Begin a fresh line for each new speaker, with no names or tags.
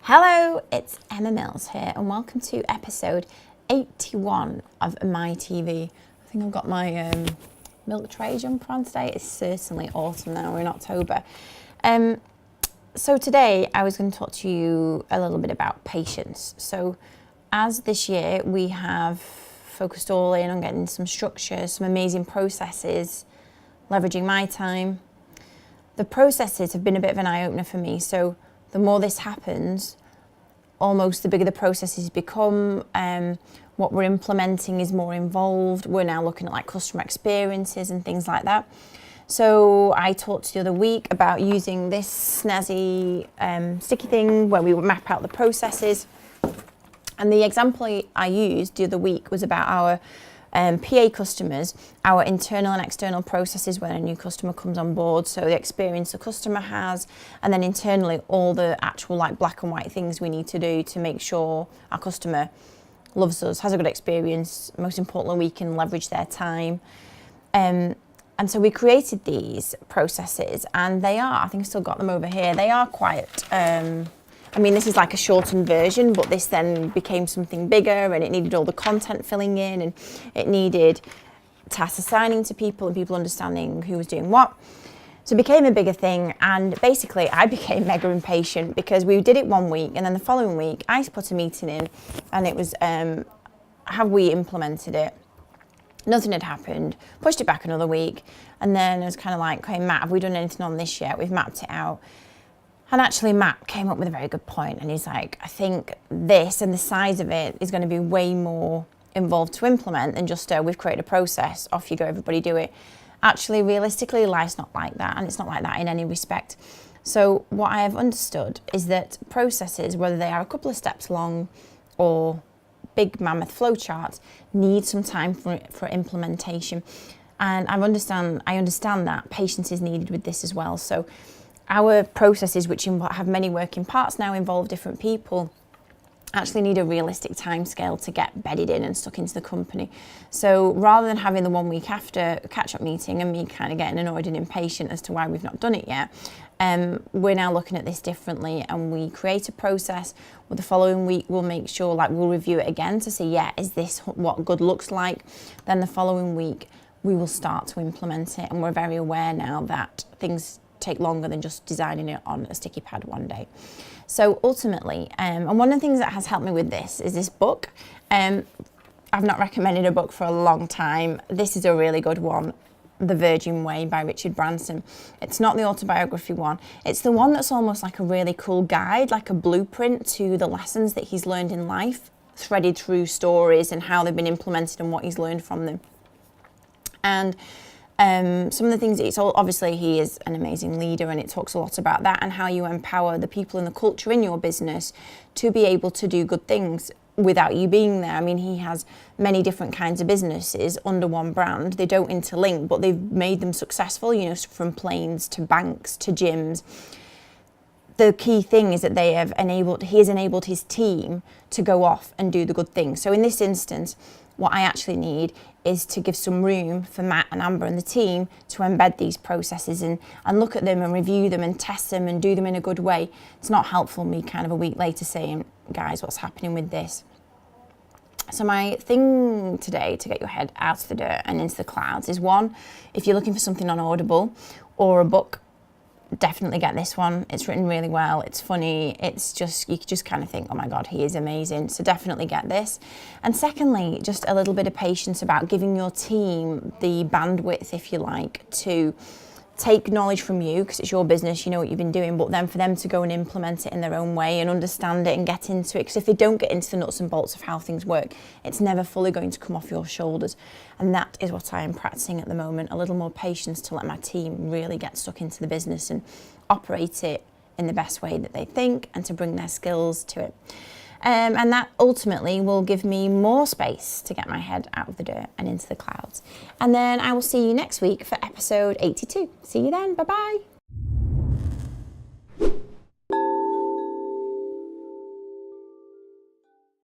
Hello, it's Emma Mills here and welcome to episode 81 of MiTV. I think I've got my milk tray jumper on today. It's certainly autumn now, we're in October. So today I was going to talk to you a little bit about patience. So as this year we have focused all in on getting some structure, some amazing processes, leveraging my time. The processes have been a bit of an eye-opener for me. So the more this happens, almost the bigger the processes become. What we're implementing is more involved. We're now looking at like customer experiences and things like that. So I talked the other week about using this snazzy sticky thing where we would map out the processes. And the example I used the other week was about our PA customers, our internal and external processes when a new customer comes on board. So the experience the customer has, and then internally all the actual like black and white things we need to do to make sure our customer loves us, has a good experience. Most importantly, we can leverage their time. And so we created these processes, and they are, I think I still got them over here, they are quite, I mean, this is like a shortened version, but this then became something bigger, and it needed all the content filling in, and it needed task assigning to people and people understanding who was doing what. So it became a bigger thing, and basically I became mega impatient because we did it one week, and then the following week I put a meeting in, and it was, have we implemented it? Nothing had happened, pushed it back another week, and then it was kind of like, okay, Matt, have we done anything on this yet? We've mapped it out. And actually Matt came up with a very good point, and he's like, I think this and the size of it is going to be way more involved to implement than just we've created a process, off you go, everybody do it. Actually, realistically, life's not like that, and it's not like that in any respect. So what I have understood is that processes, whether they are a couple of steps long or big mammoth flowcharts, need some time for implementation. And I understand that patience is needed with this as well. So our processes, which have many working parts now, involve different people, actually need a realistic timescale to get bedded in and stuck into the company. So rather than having the 1 week after catch-up meeting and me kind of getting annoyed and impatient as to why we've not done it yet, we're now looking at this differently, and we create a process. Well, the following week we'll make sure, like, we'll review it again to see, yeah, is this what good looks like? Then the following week we will start to implement it, and we're very aware now that things take longer than just designing it on a sticky pad one day. So ultimately, and one of the things that has helped me with this is this book. I've not recommended a book for a long time. This is a really good one, The Virgin Way by Richard Branson. It's not the autobiography one. It's the one that's almost like a really cool guide, like a blueprint to the lessons that he's learned in life, threaded through stories and how they've been implemented and what he's learned from them. And some of the things, it's all, obviously he is an amazing leader, and it talks a lot about that and how you empower the people and the culture in your business to be able to do good things without you being there. I mean, he has many different kinds of businesses under one brand. They don't interlink, but they've made them successful, you know, from planes to banks to gyms. The key thing is that he has enabled his team to go off and do the good things. So in this instance, what I actually need is to give some room for Matt and Amber and the team to embed these processes and look at them and review them and test them and do them in a good way. It's not helpful me kind of a week later saying, guys, what's happening with this? So my thing today to get your head out of the dirt and into the clouds is, one, if you're looking for something on Audible or a book, definitely get this one. It's written really well, it's funny, it's just, you could just kind of think, oh my God, he is amazing. So definitely get this. And secondly, just a little bit of patience about giving your team the bandwidth, if you like, to take knowledge from you, because it's your business, you know what you've been doing, but then for them to go and implement it in their own way and understand it and get into it. Because if they don't get into the nuts and bolts of how things work, it's never fully going to come off your shoulders. And that is what I am practicing at the moment, a little more patience to let my team really get stuck into the business and operate it in the best way that they think, and to bring their skills to it. And that ultimately will give me more space to get my head out of the dirt and into the clouds. And then I will see you next week for episode 82. See you then. Bye-bye.